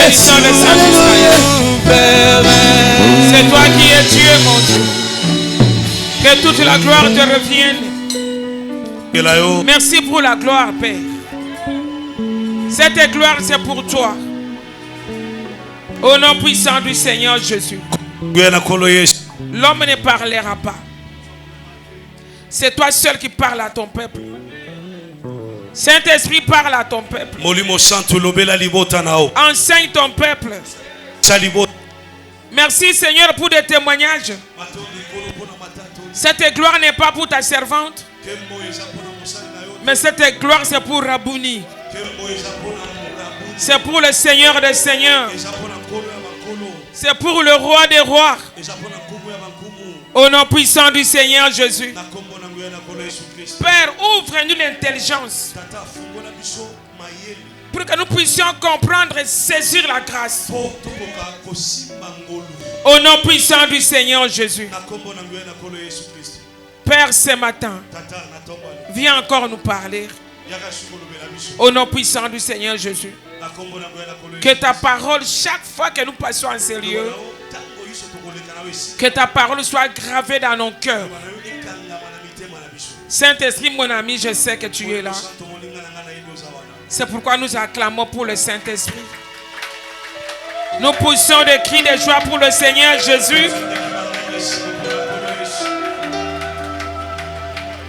puissant le Saint-Israël. C'est toi qui es Dieu, mon Dieu. Que toute la gloire te revienne. Merci pour la gloire, Père. Cette gloire, c'est pour toi. Au nom puissant du Seigneur Jésus. L'homme ne parlera pas. C'est toi seul qui parles à ton peuple. Saint-Esprit parle à ton peuple. Enseigne ton peuple. Merci Seigneur pour des témoignages. Cette gloire n'est pas pour ta servante, mais cette gloire c'est pour Rabouni. C'est pour le Seigneur des Seigneurs. C'est pour le Roi des Rois. Au nom puissant du Seigneur Jésus. Père, ouvre-nous l'intelligence pour que nous puissions comprendre et saisir la grâce. Au nom puissant du Seigneur Jésus. Père, ce matin, viens encore nous parler. Au nom puissant du Seigneur Jésus. Que ta parole, chaque fois que nous passons en ces lieux, que ta parole soit gravée dans nos cœurs. Saint-Esprit, mon ami, je sais que tu es là. C'est pourquoi nous acclamons pour le Saint-Esprit. Nous poussons des cris de joie pour le Seigneur Jésus.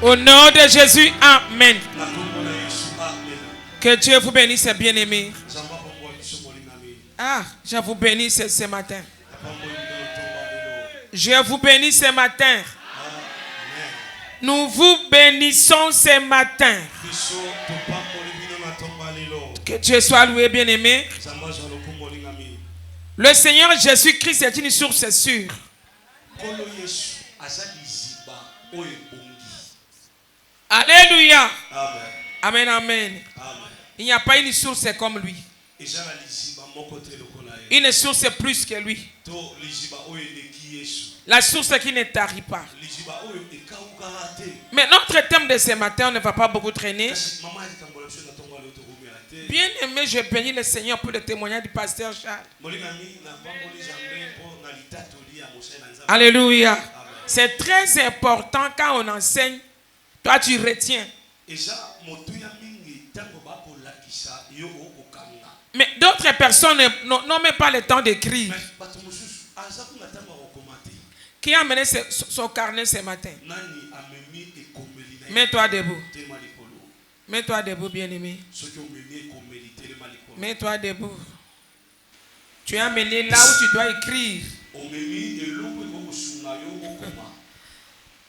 Au nom de Jésus, Amen. Que Dieu vous bénisse, bien-aimés. Ah, je vous bénis ce matin. Je vous bénis ce matin. Nous vous bénissons ce matin. Que Dieu soit loué, bien-aimé. Le Seigneur Jésus-Christ est une source sûre. Alléluia. Amen, amen. Il n'y a pas une source comme lui. Une source plus que lui. La source qui ne tarit pas. Mais notre thème de ce matin, on ne va pas beaucoup traîner. Bien aimé, je bénis le Seigneur pour le témoignage du pasteur Charles. Alléluia. C'est très important quand on enseigne. Toi, tu retiens. Mais d'autres personnes n'ont même pas le temps d'écrire. Qui a amené son carnet ce matin? Mets-toi debout. Mets-toi debout, bien-aimé. Mets-toi debout. Tu es amené là où tu dois écrire.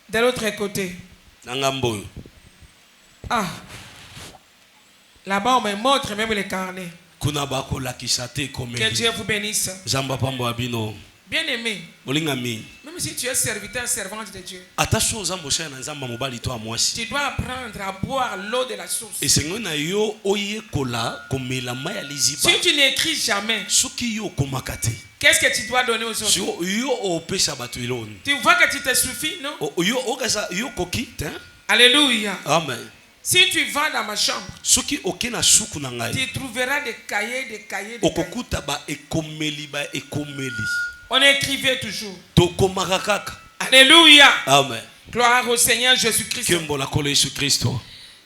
De l'autre côté. Ah. Là-bas, on me montre même les carnets. Que Dieu vous bénisse. Bien-aimé. Même si tu es serviteur, servante de Dieu, tu dois apprendre à boire l'eau de la source. Si tu n'écris jamais, qu'est-ce que tu dois donner aux autres? Tu vois que tu te suffis, non? Alléluia. Amen. Si tu vas dans ma chambre, tu trouveras des cahiers, des cahiers. On écrivait toujours. Alléluia. Amen. Gloire au Seigneur Jésus-Christ.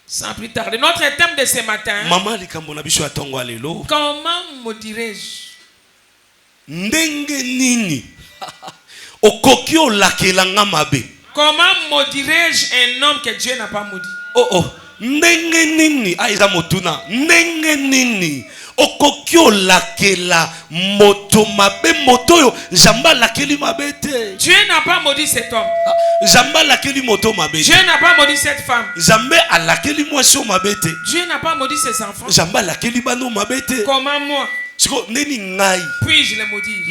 Sans plus tarder, notre thème de ce matin. Comment me dirais-je? Comment me dirais-je un homme que Dieu n'a pas maudit? Dieu n'a pas maudit cet homme. Dieu n'a pas maudit cette femme. Dieu n'a pas maudit ses enfants. Comment moi puis-je le maudire?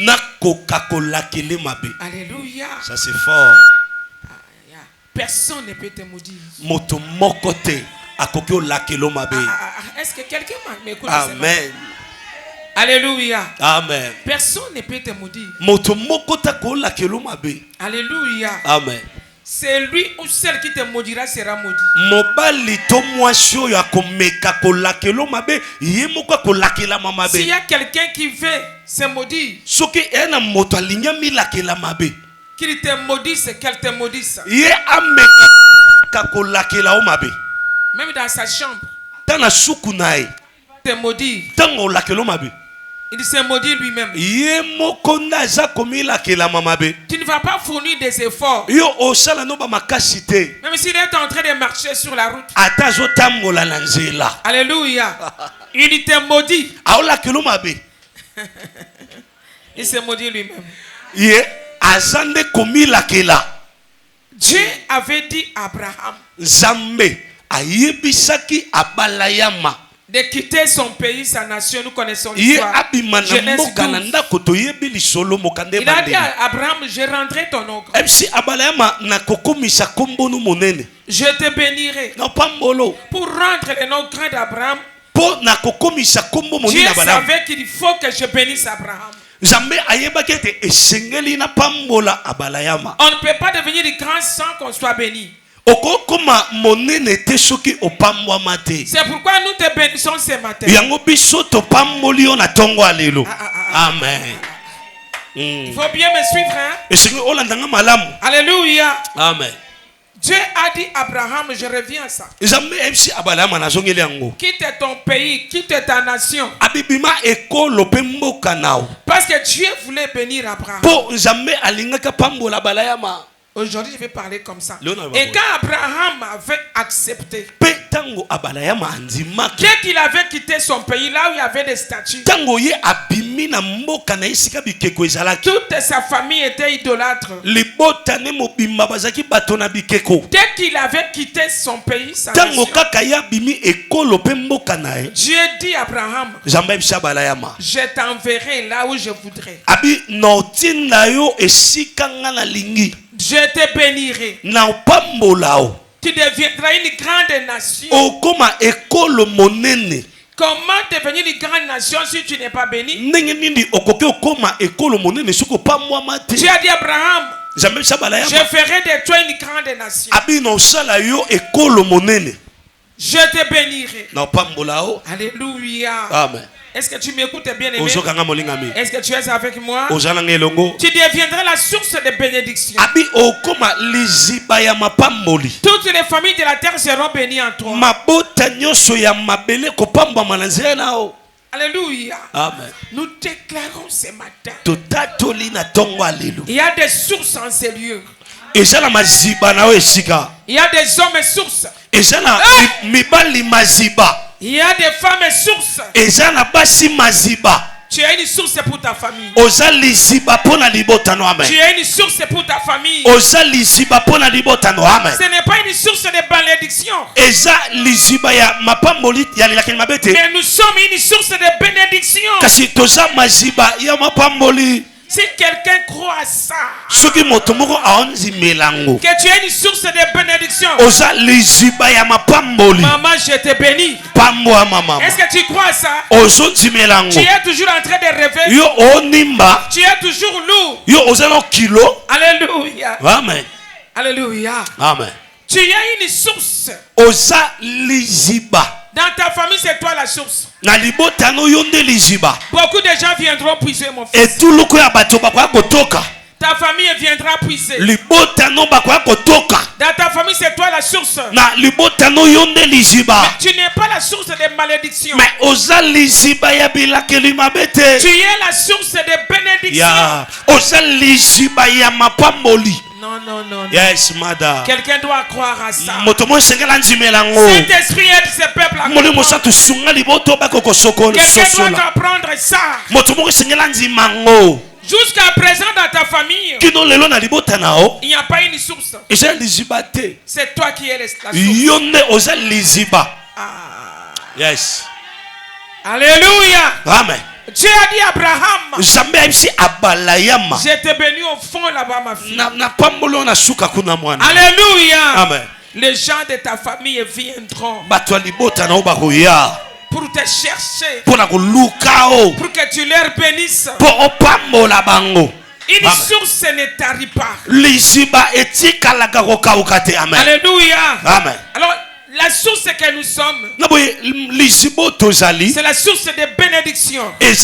Alléluia. Ça c'est fort. Personne ne peut te maudire. Est-ce que quelqu'un m'écoute? Amen. Alléluia. Amen. Personne ne peut te maudire. Alléluia. Alléluia. Amen. c'est lui ou celle qui te maudira sera maudit. Mobali to mwasi oyo akomeka kolakelo mabe ye moko kolakela mabe. S'il y a quelqu'un qui veut se maudire, soki ena moto alinga milakela mabe, qu'il te maudisse, qu'elle te maudisse. Ye ameka kolakela o mabe. Même dans sa chambre. Tana suku nae. Te maudire. Tango lakelo mabe. Il se maudit lui-même. Ye moko naza komilakela mabe. Tu ne vas pas fournir des efforts. Yo osala no ba makasi te. Même s'il est en train de marcher sur la route. Ata zo tambola na nzela. Alléluia. Il te maudit. Aolakelo mabe. Il se maudit lui-même. Ye azande komilakela. Dieu avait dit à Abraham. Zambe ayebisaki Abalayama De quitter son pays, sa nation, nous connaissons l'histoire. Genèse 12. Il a dit à Abraham, je rendrai ton nom. Je te bénirai. Pour rendre le nom grand d'Abraham, Dieu savait qu'il faut que je bénisse Abraham. On ne peut pas devenir grand sans qu'on soit béni. C'est pourquoi nous te bénissons ce matin. Amen. Il faut bien me suivre. Hein? Alléluia. Amen. Dieu a dit à Abraham, je reviens à ça. Quitte ton pays, quitte ta nation. Parce que Dieu voulait bénir Abraham. Aujourd'hui, je vais parler comme ça. Et quand Abraham avait accepté, dès qu'il avait quitté son pays, là où il y avait des statues, toute sa famille était idolâtre. Dès qu'il avait quitté son pays, sa nation, Dieu dit à Abraham, je t'enverrai là où je voudrais. Je te bénirai. Tu deviendras une grande nation. Comment devenir une grande nation si tu n'es pas béni? Tu as dit à Abraham, je ferai de toi une grande nation. Je te bénirai. Alléluia. Amen. Est-ce que tu m'écoutes bien aimé? Est-ce que tu es avec moi? Tu deviendras la source de bénédiction. Toutes les familles de la terre seront bénies en toi. Alléluia. Amen. Nous déclarons ce matin. Il y a des sources en ces lieux. Il y a des hommes sources. Il y a des femmes sources. Tu as une source pour ta famille. Tu as une source pour ta famille. Ce n'est pas une source de bénédiction. Mais nous sommes une source de bénédiction. Si quelqu'un croit à ça, que tu es une source de bénédiction, maman, je te bénis. Est-ce que tu crois à ça? Tu es toujours en train de rêver. Tu es toujours lourd. Alléluia. Amen. Alléluia. Amen. Tu as une source. Dans ta famille, c'est toi la source. Beaucoup de gens viendront puiser, mon fils. Ta famille viendra puiser. Dans ta famille, c'est toi la source. Mais tu n'es pas la source de malédiction. Tu es la source de bénédiction. Non, non, non. Yes, madame. Quelqu'un doit croire à ça. Saint-Esprit aide ce peuple à comprendre. Quelqu'un doit apprendre ça. Jusqu'à présent dans ta famille, il n'y a pas une source. C'est toi qui es la source. Yes. Alléluia. Amen. Dieu a dit à Abraham, je t'ai béni au fond là-bas, ma fille. Alléluia. Amen. Les gens de ta famille viendront pour te chercher, pour que tu leur bénisses. Une source ne tarit pas. Amen. Alléluia. Amen. Alors, la source que nous sommes, c'est la source de bénédiction. Que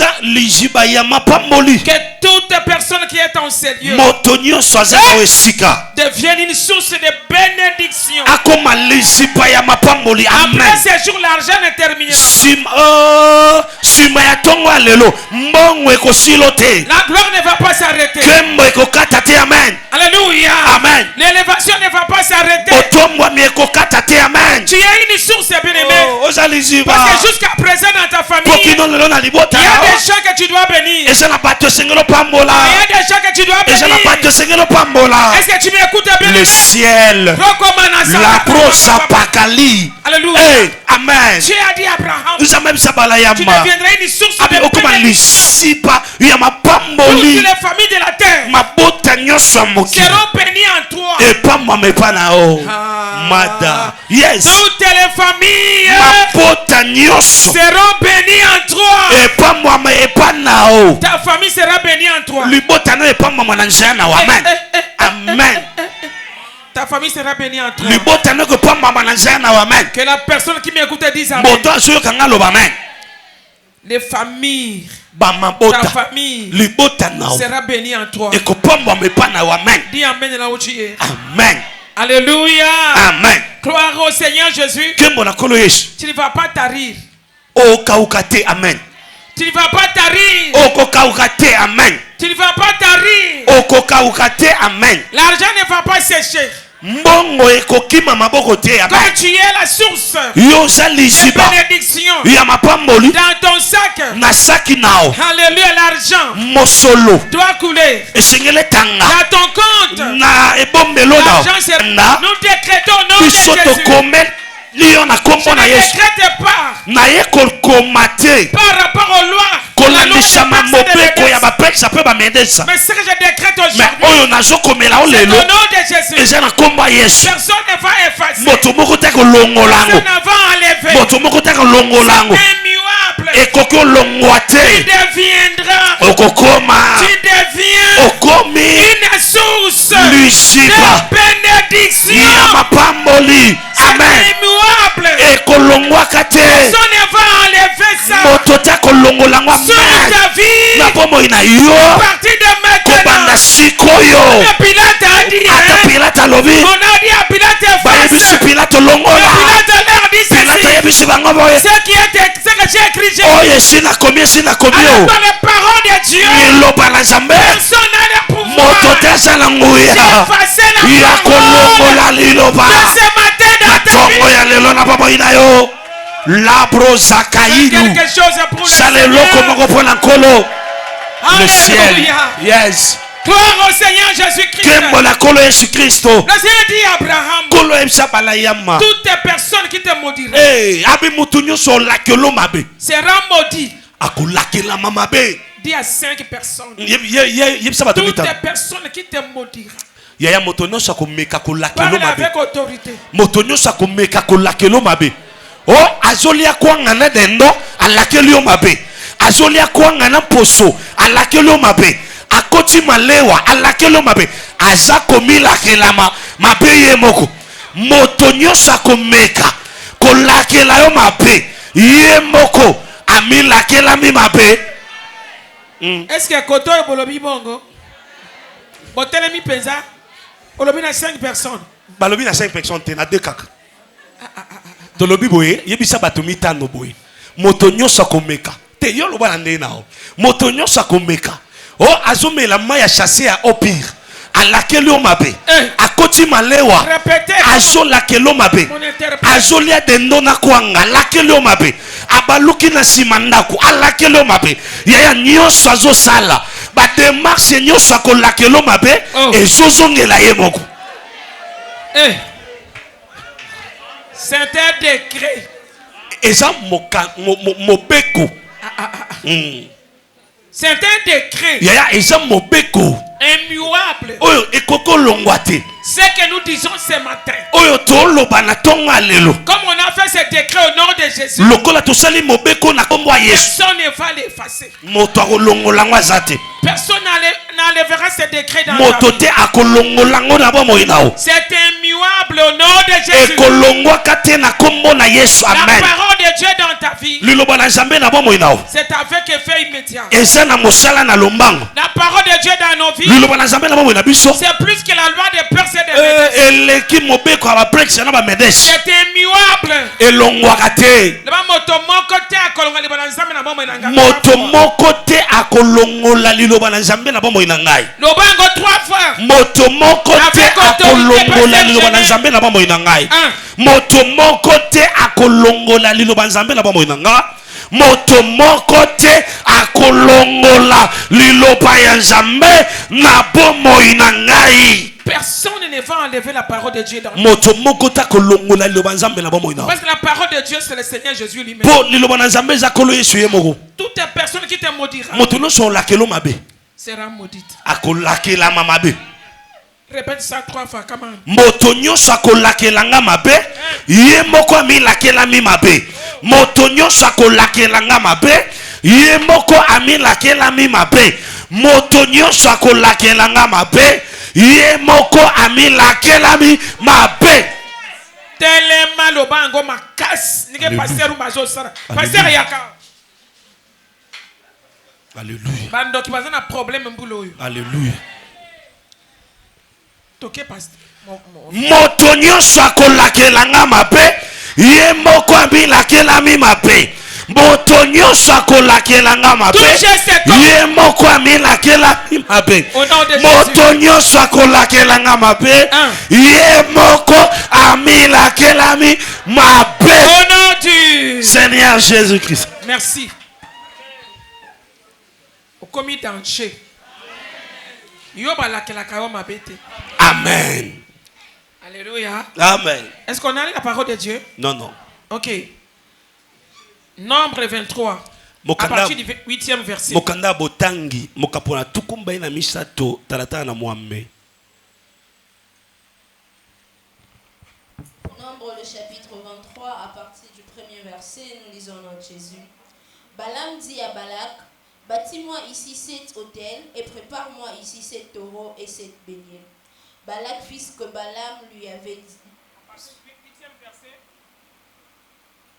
toute personne qui est en ces lieux devienne une source de bénédiction. Après ces jours, l'argent ne terminera pas. La gloire ne va pas s'arrêter. Alléluia. Amen. L'élévation ne va pas s'arrêter. Tu es une source bien-aimée. Parce que jusqu'à présent dans ta famille, il y a des gens que tu dois bénir. Il y a des gens que tu dois bénir. Est-ce que tu m'écoutes bien? Le ciel, la prosapakali. Alléluia. Amen. Tu as dit à Abraham, tu deviendras une source de bénédiction. Toutes les familles de la terre seront bénies en toi. Yes. Toutes les familles seront bénies en toi. Ta famille sera bénie en toi. Amen. Ta famille sera bénie en toi. Que la personne qui m'écoute dise amen. Les familles, ta famille sera bénie en toi. Dis amen là où tu es. Amen. Alléluia. Amen. Gloire au Seigneur Jésus. Tu ne vas pas tarir. Amen. Tu ne vas pas tarir. Amen. Tu ne vas pas tarir. Amen. L'argent ne va pas sécher. Quand tu es la source de bénédiction dans ton sac, alléluia, l'argent doit couler dans ton compte. L'argent sera. Nous décrétons au nom de Jésus. Je ne décrète pas par rapport aux lois. Mais ce que je décrète aujourd'hui, au nom de Jésus, personne ne va effacer, personne ne va enlever. C'est immuable. Tu deviendras, tu deviens une source de bénédiction. Amen. Personne ne va enlever ça sur ta vie. À partir de maintenant, Pilate a dit, on a dit à Pilate, Pilate leur dit ceci. Ce qui est ce que j'ai écrit, alors dans les paroles de Dieu, personne n'a le pouvoir d'effacer la parole de ce matin dans ta vie. Quelque chose pour le ciel. Yes. Gloire au Seigneur Jésus-Christ. Le Seigneur dit à Abraham, toutes les personnes qui te maudiraient seront maudits. Dis à 5 personnes. Toutes les personnes qui te maudiraient. Parle avec autorité. Oh, azolia kwangana dendo alakeli o mabe. Azolia kwangana poso alakeli o mabe. Akoti malewa alakeli o mabe. Aza komila kelama mabe ye moko. Motonyo sakomeka kolakela yo mabe. Ye moko amila kelami mabe. Est-ce que koto e bolobi bongo? Botelemi penza. Bolobi na 5 personnes. Balobi na 5 personnes te na 2 kaka. Tolobi boye yebisa bato mitano boye moto nyoso akomeka te yo loba na nao moto nyoso akomeka o azomela maya chasser ya opir alakeli o mabe akoti malewa azola kelo mabe azolia dendo na kwanga alakeli o mabe abaluki na simandako alakeli o mabe yaya nyoso azosala ba démarche nyoso akolakeli o mabe ezozongela ye moko. C'est un décret. Et ça, mobeko. C'est un décret. Et ça, mobeko. Un immuable. Oyo ekoko longwate. Ce que nous disons ce matin. Oyo toloba na tonga lelo. Comme on a fait ce décret au nom de Jésus. Lokola tosali mobeko na kombo ya Yesu. Personne ne va l'effacer. Moto akolongola ngo azate. Personne n'enlèvera ce décret dans moto te akolongola ngo na bomoi nao. C'est immuable au nom de Jésus. Ekolongwaka te na kombo na Yesu. Amen. La parole de Dieu dans ta vie. Liloba na Nzambe na bomoi nao. C'est avec effet immédiat. Eza na mosala na lombango. La parole de Dieu dans nos vies. Liloba na Nzambe na bomoi na biso. C'est plus que la loi des peurs et des médecins. Eleki mobeko aba prex na ba medes. C'est immuable. Elongwaka te. Moto moko te akolongola liloba na Nzambe na bomoi na ngai. Moto moko te akolongola liloba na Nzambe na bomoi na ngai. Lobango 3 fois. Moto moko te akolongola liloba na Nzambe na bomoi na ngai. Moto moko te akolongola liloba na Nzambe na bomoi na ngai. Moto moko te akolongola liloba ya Nzambe na bomoi na ngai. Personne ne va enlever la parole de Dieu dans moto moko ta kolongola liloba Nzambe na bomoi na. Parce que la parole de Dieu c'est le Seigneur Jésus lui-même. Po liloba na Nzambe za kolo Yesu ye moko. Toute personne qui te maudira. Moto no so lakelo mabe sera maudite. Akolakela mabe. Répète ça 3 fois, comment? Moto nyonso akolakelanga mabe, ye moko amilakela mi mabe. Moto nyonso akolakelanga mabe, ye moko amilakela mi mabe. Moto nyonso akolakelanga mabe, ye moko amilakela mi mabe. Tellement le bango makas, ni ke pasteur mazo sara. Pasteur yaka. Alléluia. Bando ki bazana problème mbulo yo. Alléluia. Toke pasteur. Moto nyonso akolakelanga mabe, ye moko amilakela mi mabe. Moto nyonso akolakelanga mabe, ye moko amilakela mi mabe. Moto nyonso akolakelanga mabe, ye moko amilakela mi mabe. Au nom du Seigneur Jésus-Christ. Merci. Au commis danger. Yo balakela kawo mabete. Amen. Alléluia. Amen. Est-ce qu'on a lu la parole de Dieu? Non, non. Ok. Nombre 23. À partir du 8e verset. Mokanda botangi mokapona tukumba ina misato talata na mwambe. Nombre le chapitre 23 à partir du 1er verset, nous lisons notre Jésus. Balaam dit à Balak, bâtis-moi ici 7 autels et prépare-moi ici 7 taureaux et 7 béliers. Balak fit ce que Balaam lui avait dit.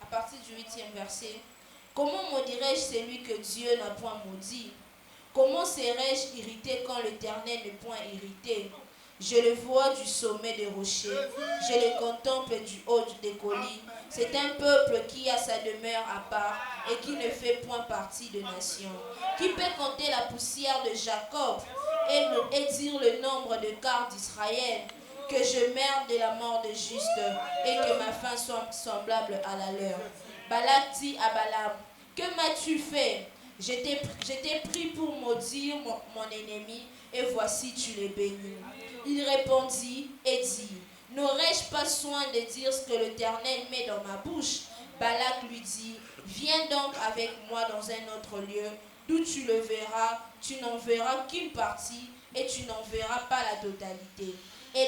À partir du 8e verset. Comment maudirais-je celui que Dieu n'a point maudit? Comment serais-je irrité quand l'Éternel n'est point irrité? Je le vois du sommet des rochers, je le contemple du haut des collines. C'est un peuple qui a sa demeure à part et qui ne fait point partie de nation. Qui peut compter la poussière de Jacob et dire le nombre de quarts d'Israël? Que je merde de la mort de juste et que ma fin soit semblable à la leur. Balak dit à Balaam, que m'as-tu fait? Je t'ai pris pour maudire mon ennemi et voici tu les bénis. Il répondit et dit, n'aurais-je pas soin de dire ce que l'Éternel met dans ma bouche? Balak lui dit, viens donc avec moi dans un autre lieu, d'où tu le verras, tu n'en verras qu'une partie et tu n'en verras pas la totalité. Et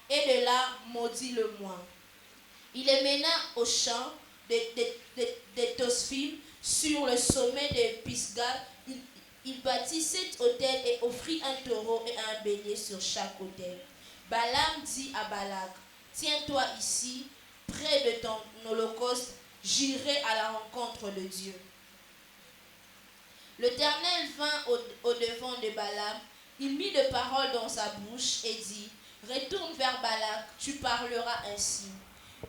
de là, maudis-le-moi. Il les mena au champ de Tosphim, sur le sommet de Pisga. Il bâtit 7 autels et offrit un taureau et un bélier sur chaque autel. Balaam dit à Balak, tiens-toi ici, près de ton holocauste, j'irai à la rencontre de Dieu. L'Éternel vint au devant de Balaam, il mit de paroles dans sa bouche et dit, retourne vers Balak, tu parleras ainsi.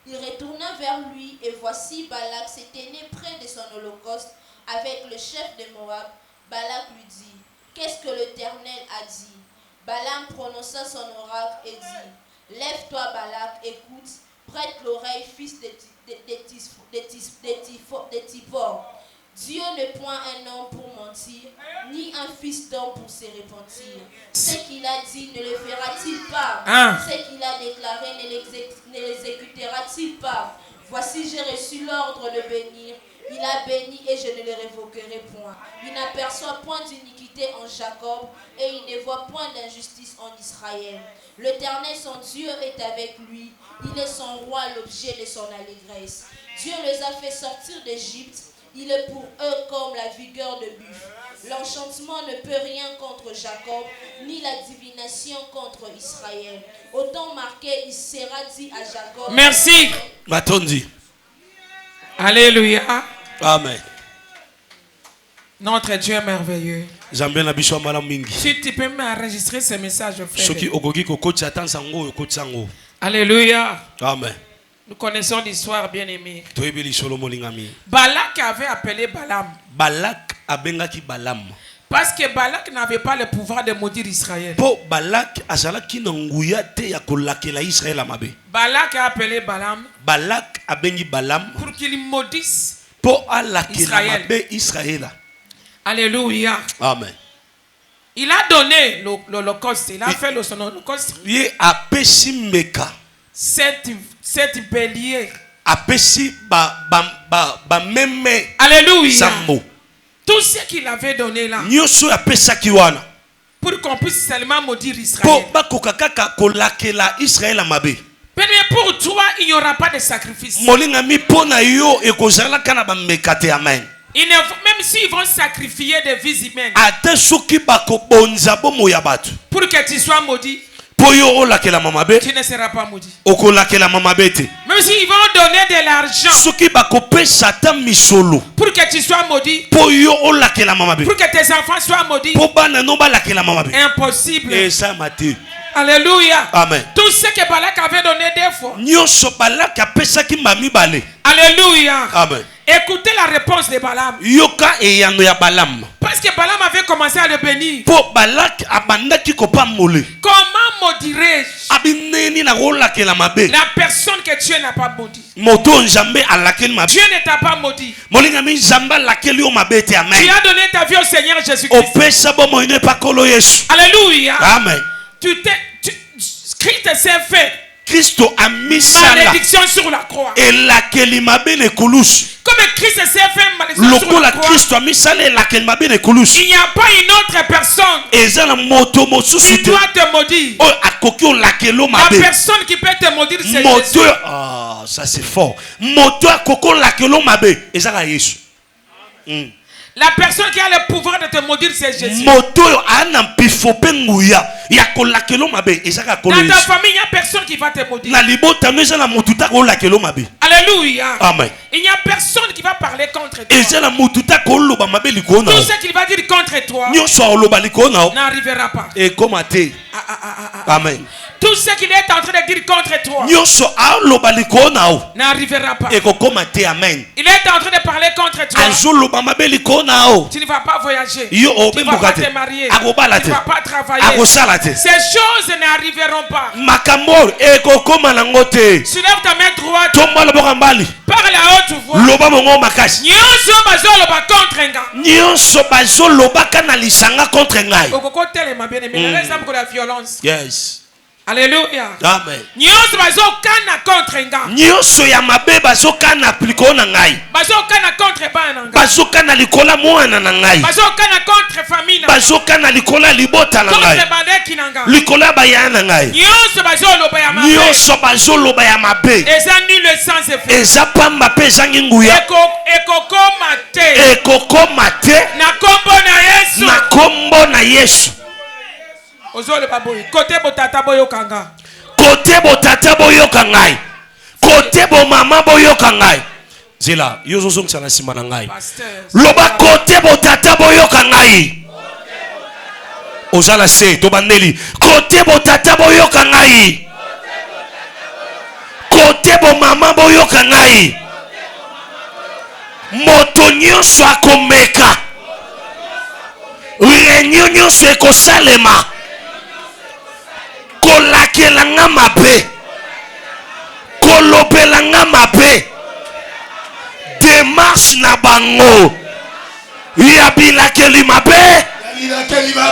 Il retourna vers lui et voici Balak s'était né près de son holocauste avec le chef de Moab. Balak lui dit, qu'est-ce que l'Éternel a dit? Balaam prononça son oracle et dit, lève-toi Balak, écoute, prête l'oreille fils de Tipor. Dieu n'est point un homme pour mentir, ni un fils d'homme pour se repentir. Ce qu'il a dit ne le fera-t-il pas? Ce qu'il a déclaré ne l'exécutera-t-il pas? Voici j'ai reçu l'ordre de bénir. Il a béni et et je ne le révoquerai point. Il n'aperçoit point d'iniquité en Jacob et il ne voit point d'injustice en Israël. L'Éternel, son Dieu, est avec lui. Il est son roi, l'objet de son allégresse. Dieu les a fait sortir d'Égypte. Il est pour eux comme la vigueur de buffle. L'enchantement ne peut rien contre Jacob, ni la divination contre Israël. Autant marqué, il sera dit à Jacob. Merci. Matondi. Alléluia. Amen. Notre Dieu est merveilleux. Si tu peux m'enregistrer ce message, frère. Alléluia. Amen. Nous connaissons l'histoire, bien aimée. Balak avait appelé Balaam. Balak abengaki Balaam. Parce que Balak n'avait pas le pouvoir de maudire Israël. Balak azalaki na nguya te ya kolakela Israël amabe. Balak a appelé Balaam. Balak abengi Balaam pour qu'il maudisse po alakela mabe Israël. Alléluia. Amen. Il a donné l'holocauste. Il a fait son holocauste. Il a péché meka. Sept béliers. Apesi meme. Alléluia. Sambo. Tout ce qu'il avait donné là. Nyoso apesa kiwana. Pour qu'on puisse seulement maudire Israël. Po bakokaka kolakela Israël amabe. Mais pour toi, il n'y aura pas de sacrifice. Molingami pona yo ekozala kana ba mekate amen. Même s'ils vont sacrifier des vies humaines. Pour que tu sois maudit. Tu ne seras pas maudit. Même s'ils vont donner de l'argent. Pour que tu sois maudit. Pour que tes enfants soient maudits. Impossible. Alléluia. Amen. Tout ce que Balak avait donné des fois. Alléluia. Amen. Écoutez la réponse de Balaam. Parce que Balaam avait commencé à le bénir. Comment maudirais-je la personne que Dieu n'a pas maudit? Dieu ne t'a pas maudit. Tu as donné ta vie au Seigneur Jésus-Christ. Alléluia. Amen. Christ s'est fait Christo a mis malédiction sur la croix. Et laquelle ne coulous. Comme Christ s'est fait malédiction sur la croix. Christo a mis laquelle ne coulous. Il n'y a pas une autre personne qui doit te maudire. La personne qui peut te maudire, c'est Jésus. Ah, ça c'est fort. Moto a koko laquelle mabe. Et ça Jésus. La personne qui a le pouvoir de te maudire, c'est Jésus. Dans ta famille, il n'y a personne qui va te maudire. Alléluia. Amen. Il n'y a personne qui va parler contre toi. Tout ce qu'il va dire contre toi n'arrivera pas. Amen. Tout ce qu'il est en train de dire contre toi n'arrivera pas. Amen. Il est en train de parler contre toi. Tu ne vas pas voyager. Tu ne vas pas te marier. Tu ne vas pas travailler. Ces choses n'arriveront pas. Soulève ta main droite. Parle à haute voix. Yes. Alléluia. Amen. Nyoso bazokana contre nga. Nyoso ya mabe bazokana pliko na ngai. Bazokana contre bana nga. Bazokana likola mwana na ngai. Bazokana contre famille na. Bazokana likola libota na ngai. Contre bandeki na nga. Likola bayana na ngai. Nyoso bazoloba ya mabe. Nyoso bazoloba ya mabe. Eza nul sans effet. Eza pamba pe zangi nguya. Ekokoma te. Ekokoma te. Na kombo na Yesu. Na kombo na Yesu. Côté botata boyokanga. Côté botata boyokangai. Côté bo mama boyokangai. Zela, yozo zong sana simana ngai. Loba côté botata boyokangai. Ozala se to bandeli. Côté botata boyokangai. Côté bo mama boyokangai. Moto nyonso akomeka. Réunion nyonso ekosalema. Kolakelanga mabe. Kolopelanga mabe. Démarche na bango. Yabilakeli mabe.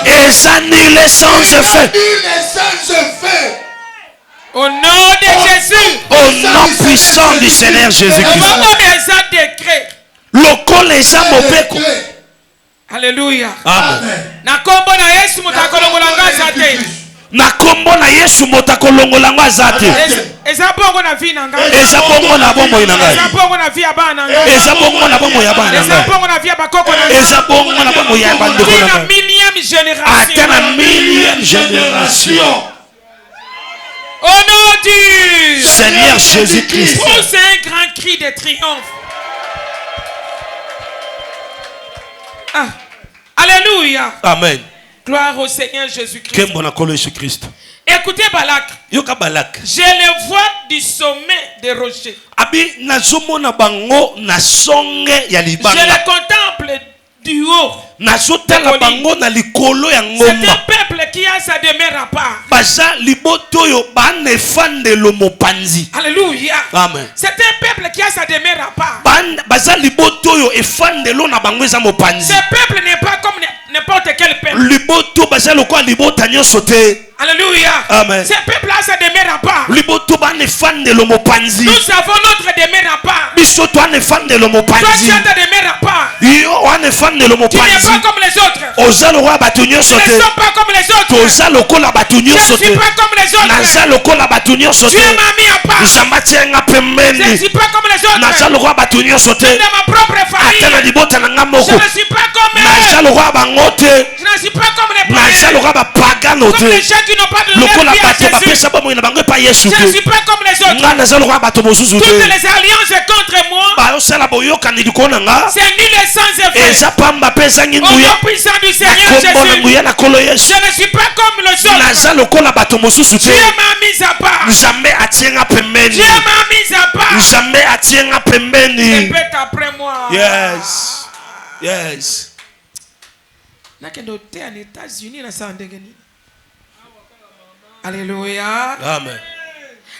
Eza nul sans effet. Au nom de Jésus. Au nom puissant du Seigneur Jésus-Christ. Lokole eza mobeko. Alléluia. Amen. Na kombo na Yesu mutakolongola ngaza te. Na kombo na Yesu motakolongola ngaza te. Eza bongo na vie na ngai. Eza bongo na bombo ina ngai. Eza bongo na vie ya bana ngai. Eza bongo na bombo ya bana ngai. Eza bongo na vie ya bakoko na ngai. Eza bongo na bombo ya bandeko na ngai. Millième génération. Ata na millième génération. Au nom du Seigneur Jésus-Christ. Pousse un grand cri de triomphe. Ah. Alléluia. Amen. Gloire au Seigneur Jésus-Christ. Jésus-Christ. Écoutez Balak. Yoka Balak. Je le vois du sommet des rochers. Abi nazomona bango na songe ya libanga. Je le contemple du haut. Nazotala bango na likolo ya C'est ngomba. un peuple qui a sa demeure à part. Baza liboto yo bane fandelo mopanzi. Alléluia. Amen. C'est un peuple qui a sa demeure à part. Baza liboto yo efandelo na bango eza mopanzi. Ce peuple n'est pas comme n'importe quel peuple. Liboto baza lokwa libota nyoso te. Alléluia. Amen. Ce peuple a sa demeure à part. Liboto bane fandelo mopanzi. Nous avons notre demeure à part. Biso to ane fandelo Toi mopanzi. tu as ta demeure à part. Yo ane fandelo Tu n'es mopanzi. pas comme les autres. Oza lokwa batu nyoso Ils te. ne sont pas comme les autres. Toza lokola batu Je nyoso ne suis te. pas comme les autres. Naza lokola batu nyoso te. Dieu m'a mis à part. Nzamba tienga Je ne pembeni. suis pas comme les autres. Naza lokola batu nyoso te. De ma propre Ata na famille. libota na nga Je moko. ne suis pas comme Naza eux. lokola bango te. Je ne suis pas comme les Naza païens. lokola bapagano Comme les te. gens qui n'ont pas de Lokola vie à bato Jésus. bapesa bomoi na bango epai Yesu Je ne suis te. pas comme les autres. Nga naza lokola bato mosusu Toutes te. les alliances contre moi, Bayosala boyokani likolo na nga. c'est nul et sans effet. Eza pamba mpe ezangi Au nom nguya. puissant du Na Seigneur kombo na Jésus, nguya na kolo Yesu. je ne suis pas comme les autres. Naza lokola bato mosusu te. Dieu m'a mis à part. Nzambe atienga pembeni. Dieu m'a mis à part. Nzambe atienga pembeni. Répète après moi. Yes. Yes. Nakende ote en États-Unis na sa ndenge nini? Alléluia. Amen.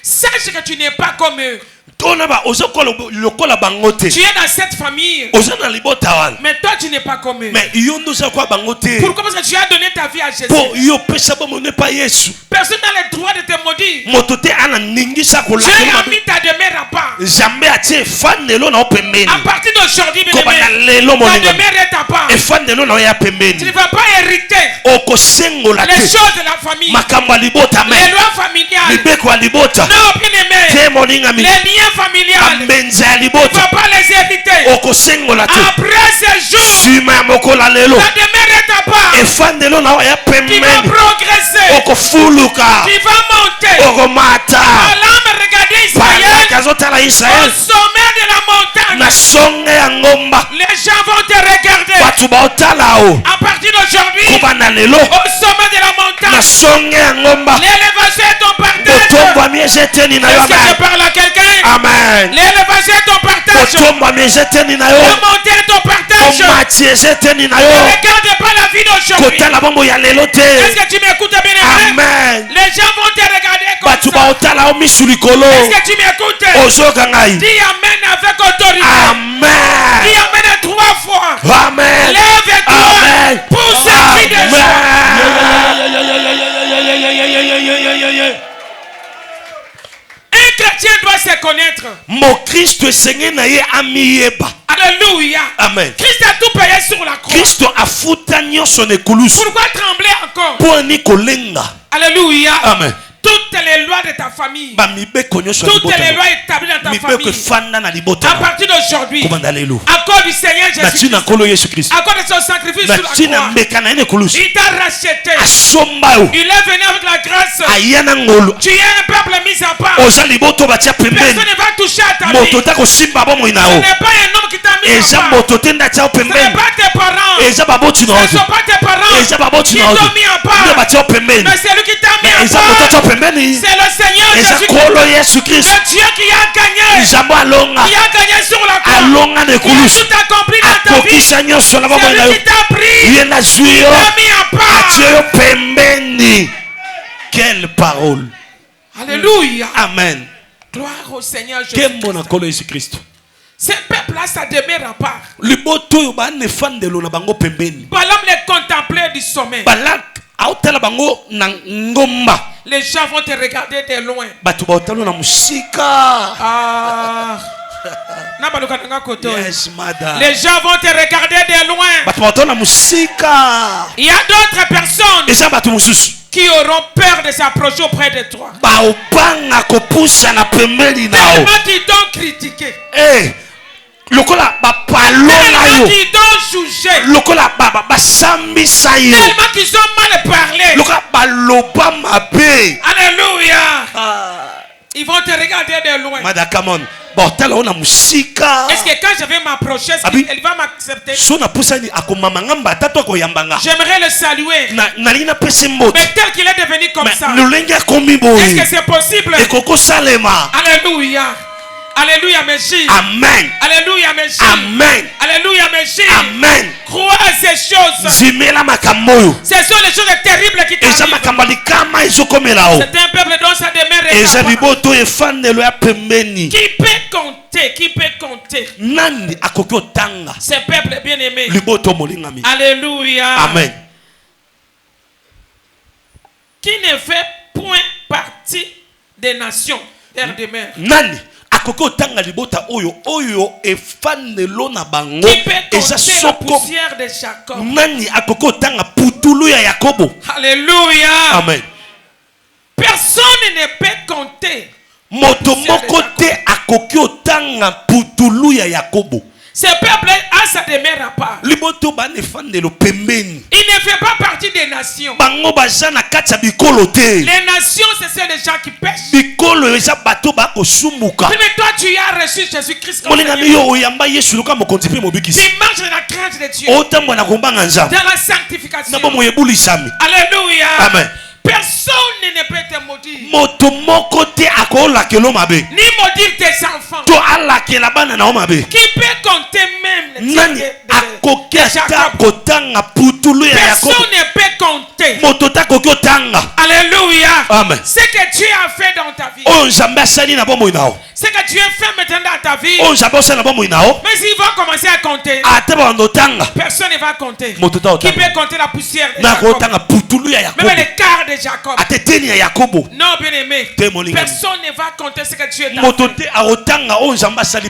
Sache que tu n'es pas comme eux. Tona ba ozokola lokola bango te. Tu es dans cette famille. Oza na libota wana. Mais toi tu n'es pas comme eux. Mais yo ndoza kwa bango te. Pourquoi? Parce que tu as donné ta vie à Jésus. Po yo pesa bomo ne pa Yesu. Personne n'a le droit de te maudire. Moto te ana ningisa Dieu kolakela. a mis ta demeure à part. Nzambe atie fandelo na opembeni. À partir d'aujourd'hui, Ko bana bien-aimé, lelo ta moninga. demeure est à part. E fandelo na ya Tu ne pembeni. vas pas hériter Okosengola les te. choses de la famille, Makambo ya libota les me. lois familiales. Libeko ya libota. Non, bien-aimé, Te moninga mi. les liens familiales, Ambenza ya tu ne libota. vas pas les hériter. Okosengola te. Après ces jours, Sima ya mokola lelo. ta demeure est à part. E fandelo na ya Tu vas pembeni. progresser. Okofuluka. Tu vas monter. Okomata. Alam, regardez Israël. Balaka azotala Au Israel. sommet de la montagne, Na songe ya ngomba. les gens vont te regarder. Batu baotala o. À partir d'aujourd'hui, Kuba na lelo. au sommet de la Na montagne, songe ya ngomba. l'élévation est ton partage. Botombwa miezi na yo. Est-ce que je parle à quelqu'un? Amen. L'élévation est ton partage. Botombwa miezi na yo. La montée est ton partage. Omati ezeteni na Ne yo. regarde pas la vie d'aujourd'hui. Kotala bombo ya lelo te. Est-ce que tu m'écoutes bien? Amen. Les gens vont te regarder comme Batu ça. baotala o misu likolo. Est-ce que tu m'écoutes? Ozoka ngai. Dis amen avec autorité. Amen. Dis amen 3 fois. Amen. Lève-toi Amen. pour ce cri de joie. Amen. Un chrétien doit se connaître. Mo Kristo esenge na ye amiyeba. Alléluia. Amen. Christ a tout payé sur la croix. Kristo afuta nyonso na ekulusu. Pourquoi trembler encore? Mpo ani kolenga. Alléluia. Amen. Toutes les lois de ta famille, Bamibeko nyonso ya toutes libota. les lois établies dans ta Mibeko famille, efanda na libota. à partir d'aujourd'hui, Komanda lelo. à cause du Seigneur Na Jésus, tina nkolo Yesu Kristo. à cause de son sacrifice Na sur la tina croix, mbeka na ye na ekulusu. il t'a racheté. Asomba yo. Il est venu avec la grâce. Aya na ngolo. Tu es un peuple mis à part. Oza liboto batia Personne pembeni. ne va toucher à ta vie. Moto ta kosimba bomoi na Ce yo. n'est pas un homme qui t'a mis à Eza part. moto te nda tia Ce n'est pembeni. pas tes parents. Eza baboti na Ce ne yo. sont pas tes parents Eza baboti qui na yo. t'ont mis à Nde part. batia pembeni. Mais c'est lui qui t'a mis à Eza moto part. tia pembeni. C'est le Seigneur Eza Jésus. kolo Yesu Kristo. Le Dieu qui a gagné. Nzambe alonga. Qui a gagné sur la croix. Alonga na Qui a ekulusu. tout accompli dans ta vie. Akokisa nyonso na bomoi na C'est yo. lui qui t'a pris. Ye na zwi Il yo. t'a mis à part. Atie yo pembeni. Quelle parole. Alléluia. Amen. Gloire au Seigneur Jésus. Kembo na kolo Yesu Kristo. Ce peuple-là, ça demeure à part. Liboto oyo banefandelo na bango pembeni. Balaam les contemplait du sommet. Balak aotala bango na ngomba. Les gens vont te regarder de loin. Bato baotala na musika. Ah. Yes, madame. Les gens vont te regarder de loin. Il y a d'autres personnes qui auront peur de s'approcher auprès de toi. Tellement qu'ils t'ont critiqué. Tellement qu'ils t'ont jugé. Tellement qu'ils ont mal parlé. Alléluia. Ils vont te regarder de loin. Est-ce que quand je vais m'approcher, elle va m'accepter? J'aimerais le saluer. Mais tel qu'il est devenu comme ça, est-ce que c'est possible? Alléluia. Alléluia, merci. Amen. Alléluia, merci. Amen. Alléluia, merci. Amen. Crois à ces choses. Ce sont les choses terribles qui t'arrivent. C'est un peuple dont ça demeure. Qui peut compter? Qui peut compter? Ce peuple bien aimé. Alléluia. Amen. Qui ne fait point partie des nations. Terre de mer. Akoko tanga libota oyo efanelo na bango eza soko poussière de Jacob. Nani akoko tanga putulu ya Yakobo. Alléluia. Amen. Personne ne peut compter. Moto moko te akoko tanga putulu ya Yakobo. Ce peuple a sa demeure à part. Il ne fait pas partie des nations. Les nations, c'est les gens qui pêchent. Mais toi, tu as reçu Jésus-Christ comme Seigneur. Tu marches dans la crainte de Dieu. Dans la sanctification. Alléluia. Amen. Personne ne peut te maudire. Ni maudire tes enfants. Qui peut compter même les personne ne peut compter. Alléluia. Amen. Ce que Dieu a fait dans ta vie. Ce que Dieu fait maintenant dans ta vie. Mais s'il va commencer à compter, personne ne va compter. Qui peut compter la poussière de Jacob? Même les quarts de Jacob. Non, bien aimé. Personne ne va compter ce que Dieu t'a fait.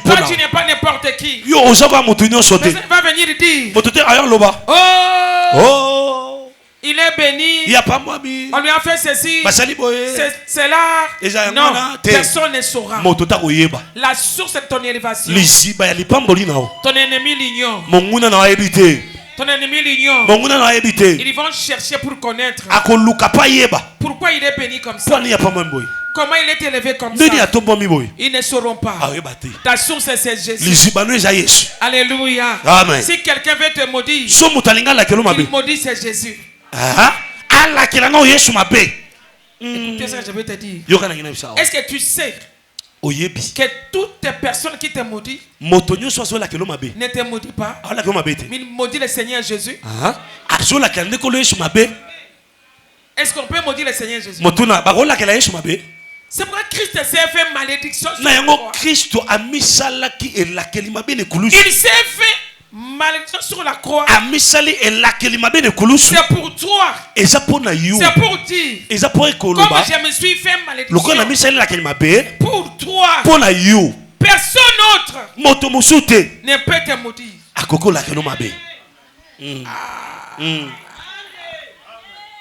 Toi, tu n'es pas n'importe qui. Personne va venir dire, oh, il est béni. On lui a fait ceci. C'est là. Non, personne ne saura. La source de ton élévation. Ton ennemi l'ignore. Ton ennemi l'ignore. Ils vont chercher pour connaître. Pourquoi il est béni comme ça? Comment il est élevé comme ça? Ils ne sauront pas. Ta source c'est Jésus. Alléluia. Amen. Si quelqu'un veut te maudire, il maudit c'est Jésus. Écoutez ça, je vais te dire. Est-ce que tu sais que toutes les personnes qui te maudissent ne te maudissent pas, mais ils maudissent le Seigneur Jésus? Est-ce qu'on peut maudire le Seigneur Jésus? C'est pourquoi Christ s'est fait malédiction sur la croix. Il s'est fait malédiction sur la croix. C'est pour toi. C'est pour dire. Comme je me suis fait malédiction pour toi, personne autre ne peut te maudire.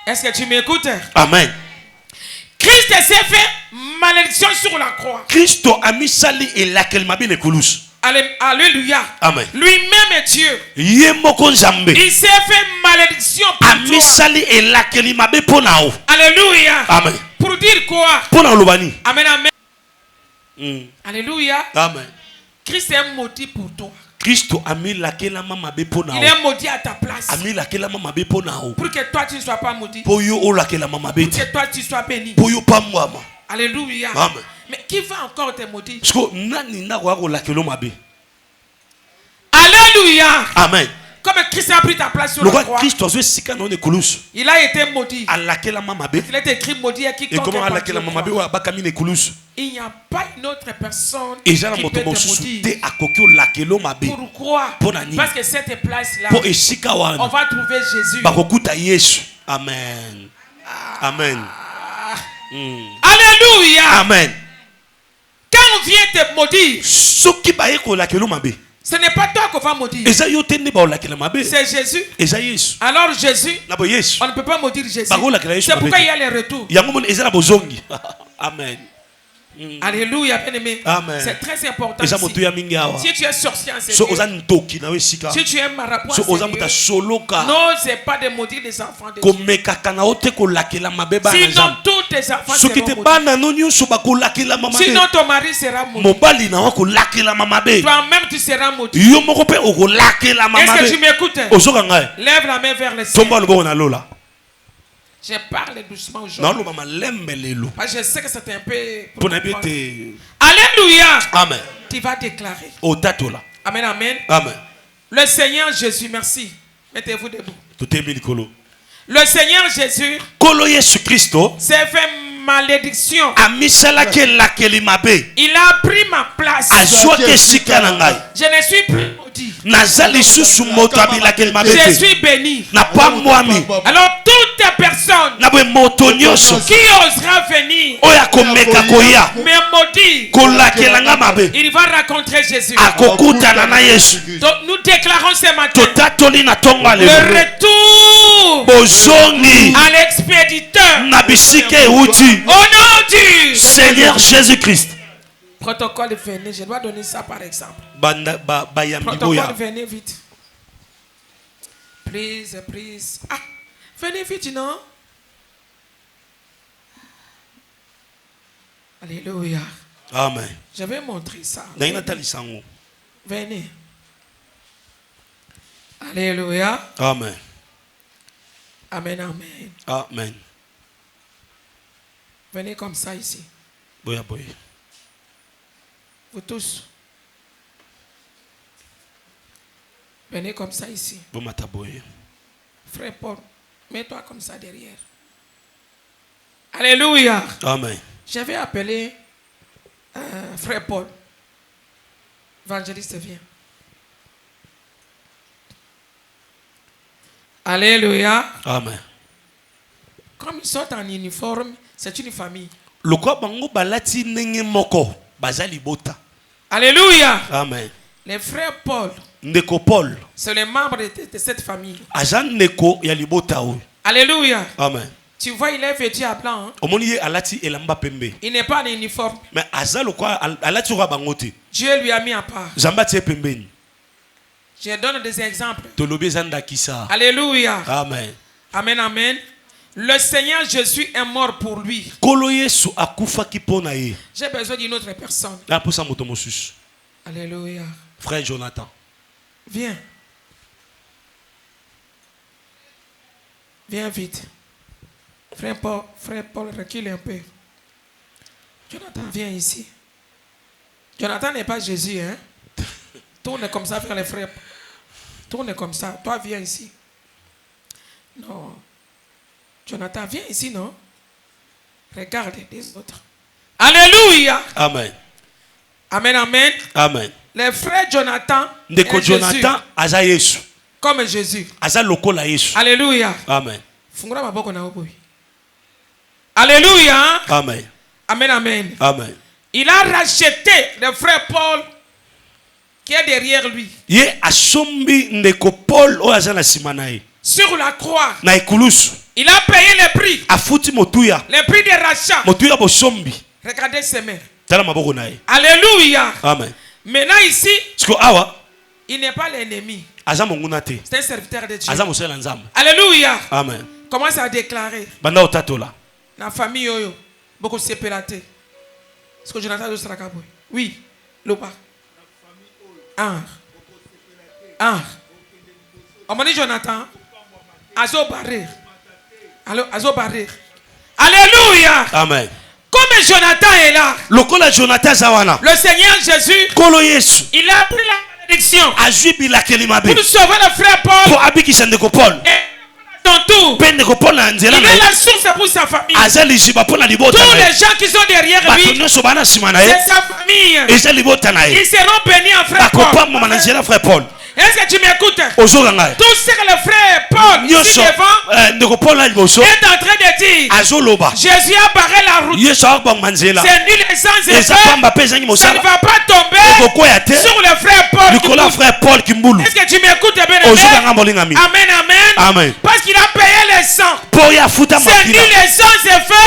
Est-ce que tu m'écoutes? Amen. Christ s'est fait malédiction sur la croix. Alléluia. Amen. Lui-même est Dieu. Il s'est fait malédiction pour toi. Alléluia. Amen. Pour dire quoi? Amen, amen. Alléluia. Amen. Christ est maudit pour toi. Il est maudit à ta place. Pour que toi tu ne sois pas maudit. Pour que toi tu sois béni. Alléluia. Amen. Mais qui va encore te maudire? Alléluia. Amen. Comme Christ a pris ta place sur la croix, il a été maudit. Il est écrit maudit à quiconque est par Dieu. Il n'y a pas une autre personne qui peut te maudire. Pourquoi? Parce que cette place-là, on va trouver Jésus. Amen. Amen. Alléluia. Amen. Quand on vient te maudire, ce n'est pas toi qu'on va maudire. C'est Jésus. Alors Jésus, on ne peut pas maudire Jésus. C'est pourquoi il y a les retours. Amen. Alléluia, bien-aimé. C'est très important. Si tu es sorcier en Seigneur, si tu es marabout en Seigneur, n'ose pas de maudire les enfants de Dieu. Sinon tous tes enfants seront maudits. Sinon ton mari sera maudit. Toi-même tu seras maudit. Est-ce que tu m'écoutes? Lève la main vers le ciel. Je parle doucement aujourd'hui. Parce que je sais que c'est un peu... Alléluia. Amen. Tu vas déclarer. Amen, amen. Amen. Le Seigneur Jésus, merci. Mettez-vous debout. Le Seigneur Jésus s'est fait malédiction. Il a pris ma place. Je ne suis plus maudit. Je suis béni. Alors toute personne qui osera venir me maudire, il va rencontrer Jésus. Donc nous déclarons ce matin le retour à l'expéditeur au nom du Seigneur Jésus-Christ. Protocole, venez, je dois donner ça par exemple. Protocole, venez vite. Please. Ah, venez vite, non? Alléluia. Amen. Je vais montrer ça. Venez. Alléluia. Amen. Amen, amen. Amen. Venez comme ça ici. Boya. Vous tous. Venez comme ça ici. Frère Paul, mets-toi comme ça derrière. Alléluia. Amen. Je vais appeler Frère Paul. Évangéliste, viens. Alléluia. Amen. Comme ils sont en uniforme, c'est une famille. Alléluia. Amen. Les frères Paul, c'est les membres de cette famille. Alléluia. Amen. Tu vois, il est vêtu à blanc. Hein? Il n'est pas en uniforme. Mais Dieu lui a mis à part. Je donne des exemples. Alléluia. Amen. Amen, amen. Le Seigneur Jésus est mort pour lui. J'ai besoin d'une autre personne. Alléluia. Frère Jonathan. Viens. Viens vite. Frère Paul, recule un peu. Jonathan, viens ici. Jonathan n'est pas Jésus, hein? Tourne comme ça vers les frères. Tourne comme ça. Toi, viens ici. Non. Jonathan, viens ici, non? Regarde les autres. Alléluia. Amen. Amen, amen. Amen. Les frères Jonathan et Jonathan aza Yesu. Comme Jésus. Aza lokola Yesu. Alléluia. Amen. Fungura maboko na oboy. Alléluia. Amen. Amen, amen. Amen. Il a racheté le frère Paul qui est derrière lui. Ye asombi ndeko Paul o aza na simanae. Sur la croix. Na ikulusu. Il a payé le prix. Afuti motuya. Le prix de rachat. Motuya bosombi. Regardez ses mains. Tala maboko nae. Alléluia. Amen. Maintenant ici, awa, il n'est pas l'ennemi. C'est un serviteur de Dieu. Alléluia. Amen. Commence à déclarer. Banda otatola. La famille yoyo, beaucoup de séparés. Est-ce que Jonathan doit se racaboyer? Oui. Lopa. Ah. On m'a dit Jonathan. Azo barrir. Azo barrir. Alléluia. Amen. Comme Jonathan est là, le Seigneur Jésus, il a pris la malédiction pour sauver le frère Paul. Et dans tout, il est la source pour sa famille. Tous les gens qui sont derrière lui, c'est sa famille. Ils seront bénis en frère Paul. Est-ce que tu m'écoutes? Tout ce que le frère Paul ici devant est en train de dire, Jésus a barré la route. C'est nul et sans effet. Ça ne va pas tomber sur le frère Paul. Est-ce que tu m'écoutes bien? Amen, amen. Parce qu'il a payé les sang. C'est nul et sans effet.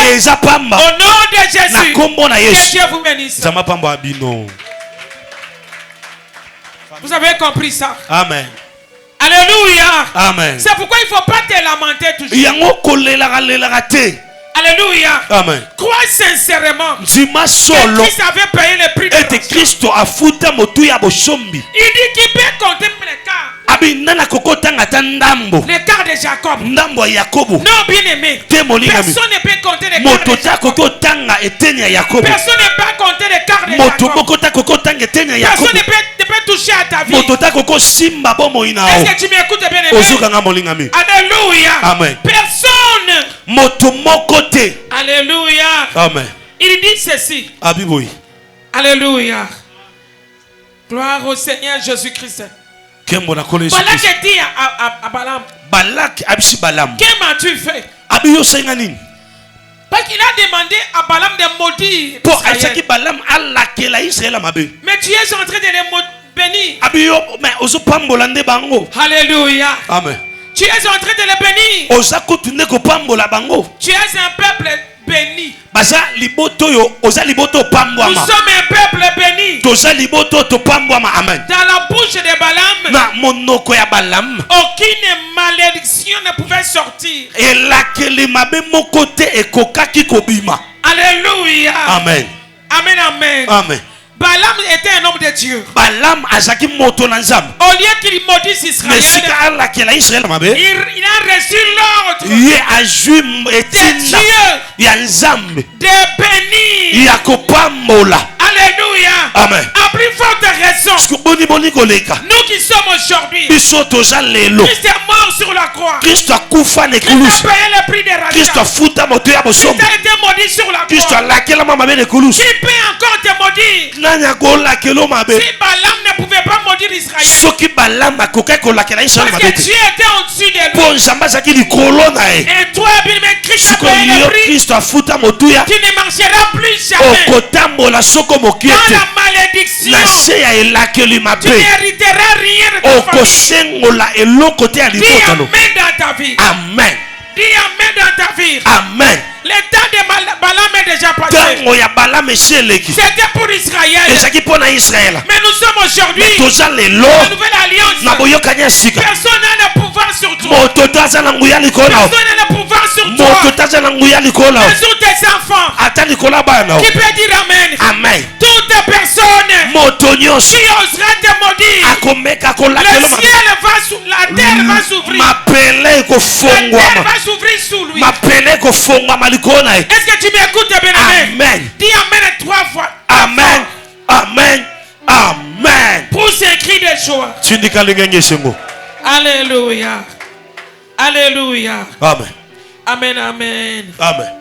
Au nom de Jésus. Que Dieu vous bénisse. Vous avez compris ça? Amen. Alléluia. Amen. C'est pourquoi il ne faut pas te lamenter toujours. Alléluia. Amen. Crois sincèrement que Christ avait payé le prix de la. Il dit qu'il peut compter l'écart de Jacob. Non, bien aimé. Personne ne peut compter l'écart de Jacob. Personne ne peut compter l'écart de Jacob. Personne ne peut toucher à ta vie. Est-ce que tu m'écoutes bien aimé? Alléluia. Amen. Personne. Alléluia. Amen. Il dit ceci. Alléluia. Gloire au Seigneur Jésus-Christ. Balak dit à Balaam. Que m'as-tu fait? Parce qu'il a demandé à Balaam de maudire Israël. Mais tu es en train de les bénir. Alléluia. Amen. Tu es en train de les bénir. Tu es un peuple béni. Nous sommes un peuple béni. Dans la bouche de Balaam, aucune malédiction ne pouvait sortir. Alléluia. Amen. Amen, amen. Amen. Balaam était un homme de Dieu. Au lieu qu'il maudisse Israël, il a reçu l'ordre de bénir. Alléluia. Amen. À plus forte raison, nous qui sommes aujourd'hui, Christ est mort sur la croix. Christ a payé le prix des rachats. Christ a été maudit sur la croix. Qui peut encore te maudire? Si Balaam ne pouvait pas maudire Israël, parce que Dieu était au-dessus de lui. Et toi, bien Christ a payé le prix. Tu ne marcheras plus jamais dans la malédiction. Tu n'hériteras rien de ta famille. Dis amen dans ta vie. Amen. Dis amen dans ta vie. Amen. Le temps de Balaam est déjà passé. C'était pour Israël. Mais nous sommes aujourd'hui dans la nouvelle alliance. Personne n'a le pouvoir sur toi. Personne n'a le pouvoir sur toi. Mais sur tes enfants. Qui peut dire amen? Amen. Toute personne qui osera te maudire, le ciel la terre va s'ouvrir. La terre va s'ouvrir sous lui. Est-ce que tu m'écoutes bien? Amen. Dis amen 3 fois. Amen. Amen. Amen. Pousse un cri de joie. Alléluia. Alléluia. Amen. Amen, amen. Amen.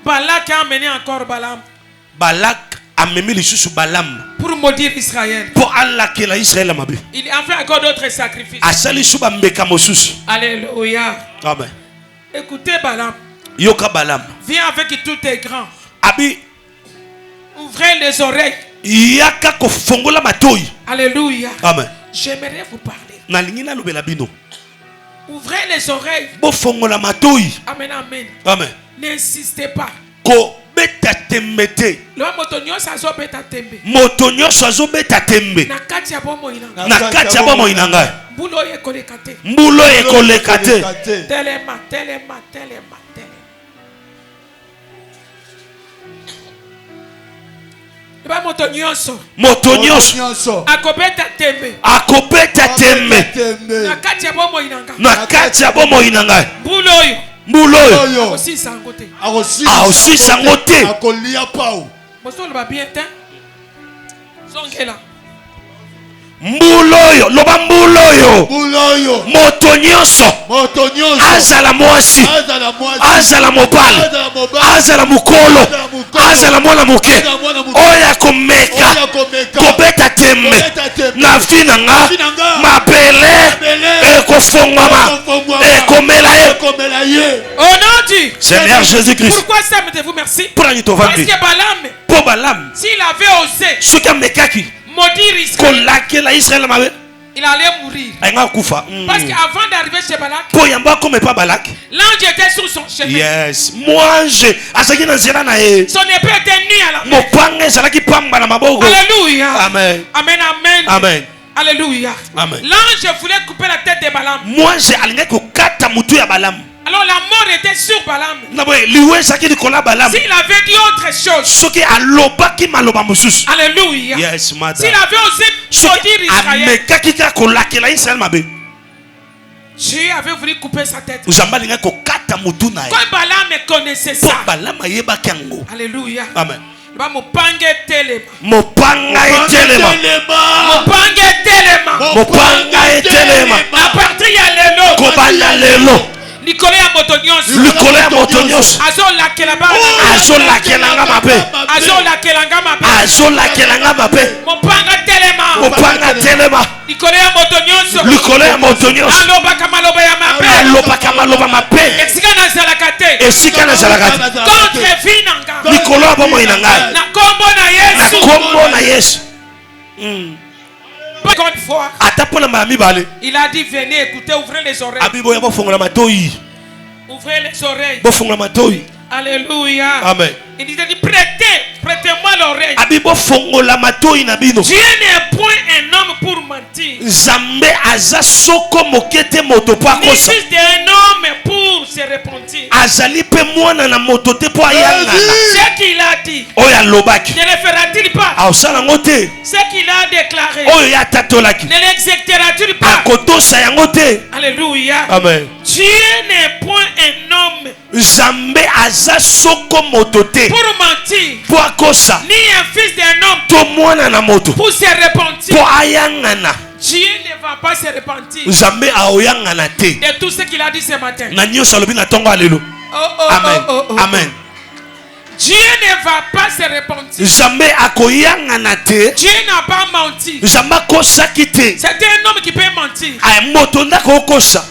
Balak a amené encore Balaam. Balak a amené les sous Balaam pour maudire Israël. Pour Allah que Israël m'a dit. Il a fait encore d'autres sacrifices. Alléluia. Amen. Écoutez Balaam. Yoka Balaam. Viens avec tous tes grands. Abi. Ouvrez les oreilles. Yaka ko fongola matoi. Alléluia. Amen. J'aimerais vous parler. Na lingina lobela bino. Ouvrez les oreilles. Bo fongola matoi. Amen, amen. Amen. N'insistez pas. Ko beta tembete. Lo motonyo sazo beta tembe. Motonyo sazo beta tembe. Na kati ya bomo inanga. Na kati ya bomo inanga. Mbulo ye kolekate. Mbulo ye kolekate. Telema. Motonyoso akobeta tembe na kati ya bomo inanga mbulo oyo akosisa ngo te akolia pao bosoloba bien te zongela mbuloyo loba mbuloyo moto nyonso azala mwasi azala mobali azala mukolo azala mwana moke oyo akomeka kobeta tembe na vie na nga mabele ekofongwama ekomela ye au nom du Seigneur Jésus-Christ. Pourquoi ça mettez-vous merci? Parce que Balaam, s'il avait osé maudire Israël, il allait mourir. Parce qu'avant d'arriver chez Balak, l'ange était sur son chemin. Yes. Moi, son épée était nue à la main. Alléluia. Amen. Amen. Amen. Amen. Alléluia. Amen. L'ange voulait couper la tête de Balaam. Moi, j'ai aligné que kata mutu ya Balaam. Alors la mort était sur Balaam. S'il avait dit autre chose. Alléluia. Yes, s'il avait osé maudire Israël, Dieu avait voulu couper sa tête. Quand Balaam connaissait ça. Alléluia. Amen. Mopanga etelema. À partir ya lelo. Nicolas Motonyos. Azolakelanga mabe. Mopanga telema. Nicolas Motonyos. Alobaka maloba mabe. Esika na zalakate. Contre Vinanga. Nicolas bomo inanga. Na kombo na Yesu. Une fois, il a dit venez écoutez, ouvrez les oreilles. Ouvrez les oreilles. Alléluia. Amen. Il dit prêtez-moi l'oreille. Dieu n'est point un homme pour mentir. Ni fils d'un homme pour se repentir. Ce qu'il a dit, ne le fera-t-il pas? Ce qu'il a déclaré, ne l'exécutera-t-il pas? Alléluia. Amen. Dieu n'est point un homme pour mentir, ni un fils d'un homme pour se repentir. Dieu ne va pas se repentir de tout ce qu'il a dit ce matin. Amen. Dieu ne va pas se repentir. Dieu n'a pas menti. C'est un homme qui peut mentir.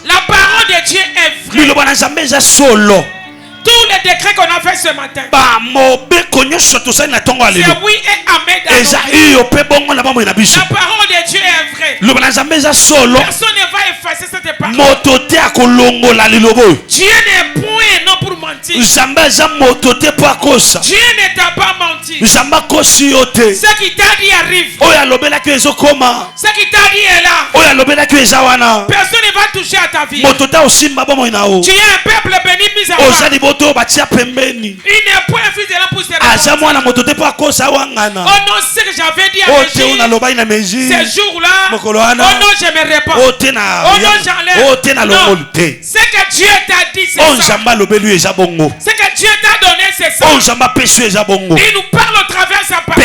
La parole de Dieu est vraie. Tous les décrets qu'on a fait ce matin, c'est oui et amen. La parole de Dieu est vraie. Personne ne va effacer cette parole. Dieu n'est point un homme pour mentir. Dieu ne t'a pas menti. Ce qui t'a dit arrive. Ce qui t'a dit est là. Personne ne va toucher à ta vie. Tu es un peuple béni mis à part. Il n'est point un fils de l'homme pour se répandre. Oh non, ce que j'avais dit à Régis, ces jours-là, oh non, je me répands. Oh non, j'enlève. Non, ce que Dieu t'a dit, c'est ça. Ce que Dieu t'a donné, c'est ça. Il nous parle au travers de sa parole.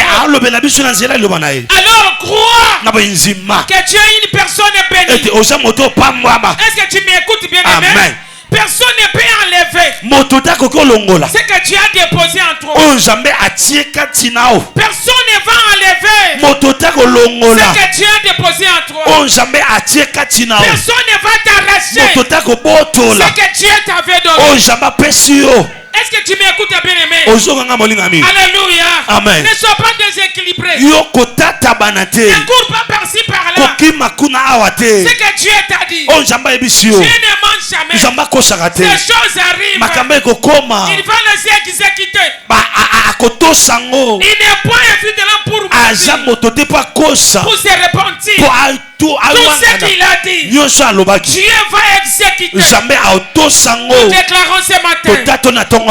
Alors crois que Dieu est une personne bénie. Est-ce que tu m'écoutes bien, amen? Personne ne peut enlever ce que tu as déposé en toi. Personne ne va enlever ce que tu as déposé en toi. Personne ne va t'arracher ce que Dieu t'avait donné. Est-ce que tu m'écoutes bien aimé? Alléluia. Amen. Ne sois pas déséquilibré. Ne cours pas par-ci par-là. Ce que Dieu t'a dit, Dieu ne ment jamais. Ces choses arrivent. Il va laisser exécuter. Il n'est point un fils de l'homme pour se repentir. Tout ce qu'il a dit, Dieu va exécuter. Nous déclarons ce matin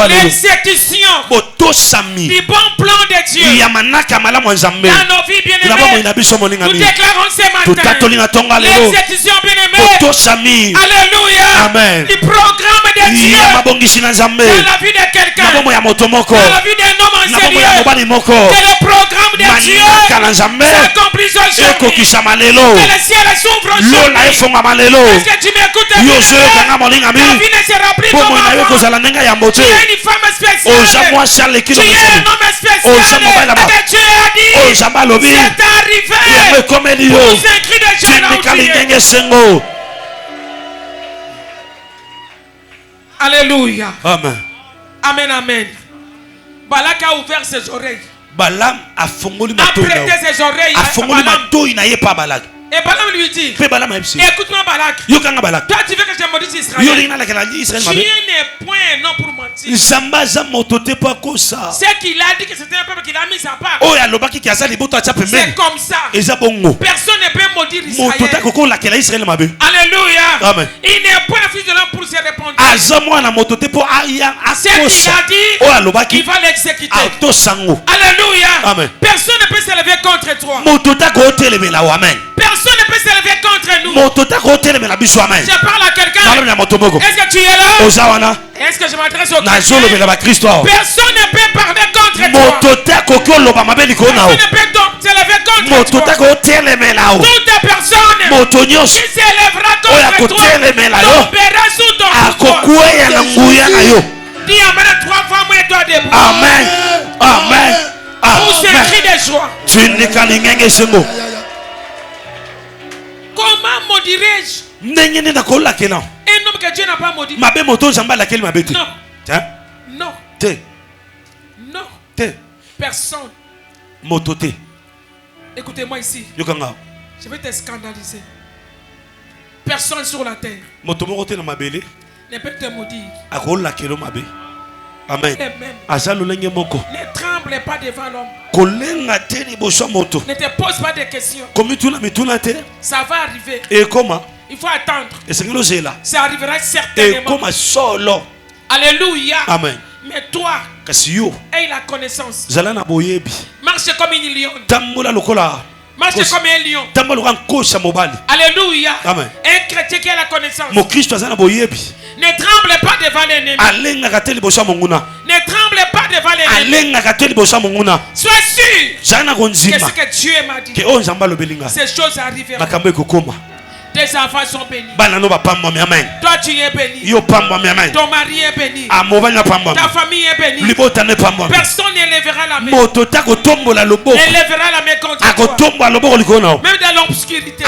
l'exécution du bon plan de Dieu dans nos vies bien-aimées. Nous déclarons ce matin l'exécution bien-aimée. Alléluia. Amen. Du programme de Dieu dans la vie de quelqu'un, dans la vie d'un homme en sérieux, que le programme de Dieu s'accomplisse aujourd'hui. ciel s'ouvre Est-ce que tu m'écoutes? Ta vie ne se remplit comme avant. Tu es une femme spéciale. Tu es un homme spécial. Et tu as dit, c'est arrivé. Pousse un cri de joie là où tu es. Alléluia. Amen. Amen, amen. Balak a ouvert ses oreilles. Balaam a prêté ses oreilles à Balaam. Et Balaam lui dit, écoute-moi Balak. Toi tu veux que je maudisse Israël. Tu n'es point un nom pour mentir. C'est qu'il a dit que c'était un peuple qu'il a mis à part. C'est comme ça. Personne ne peut maudire Israël. Alléluia. Amen. Il n'est point fils de l'homme pour se répondre. C'est qu'il a dit, il va l'exécuter. Alléluia. Amen. Personne ne peut se lever contre toi. Personne ne peut se lever contre nous. Je parle à quelqu'un. Est-ce que tu es là? Est-ce que je m'adresse au chrétien? Personne ne peut parler contre toi. Personne ne peut se lever contre toi. Toute personne qui s'élèvera contre toi tombera sous ton pouvoir. Dis amen 3 fois, moi et toi debout. Amen. Amen. Pousse un cri de joie. Comment maudirais-je un homme que Dieu n'a pas maudit? Non. Non. Non. Personne. Écoutez-moi ici. Je vais te scandaliser. Personne sur la terre ne peut te maudire. Amen. Et même, ne tremble pas devant l'homme. Ne te pose pas de questions. Ça va arriver. Et comment? Il faut attendre. Ça arrivera certainement. Alléluia. Amen. Mais toi, aie la connaissance. Marche comme une lion. Marche comme un lion. Alléluia. Amen. Un chrétien qui a la connaissance. Ne tremble pas devant l'ennemi. Ne tremble pas devant l'ennemi. Sois sûr que ce que Dieu m'a dit, ces choses arriveront. Tes enfants sont bénis. Toi tu es béni. Ton mari est béni. Ta famille est bénie. Personne n'élèvera la main. N'élèvera la main contre toi. Même dans l'obscurité.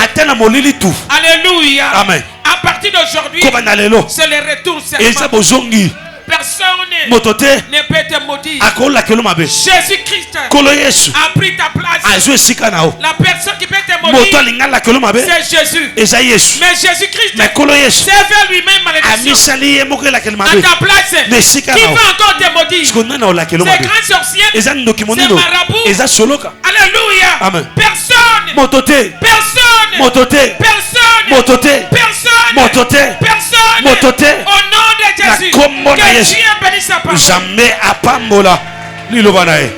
Alléluia. Amen. À partir d'aujourd'hui, c'est le retour seulement. Personne ne peut te maudire. Jésus-Christ a pris ta place. La personne qui peut te maudire, c'est Jésus. Mais Jésus-Christ s'est fait lui-même malédiction. À ta place, qui va encore te maudire? Ces grands sorciers, ces marabouts. Alléluia. Amen. Personne. Au nom de Jésus. Dieu bénisse sa parole. Jamais à Pambola. Lilo Banae.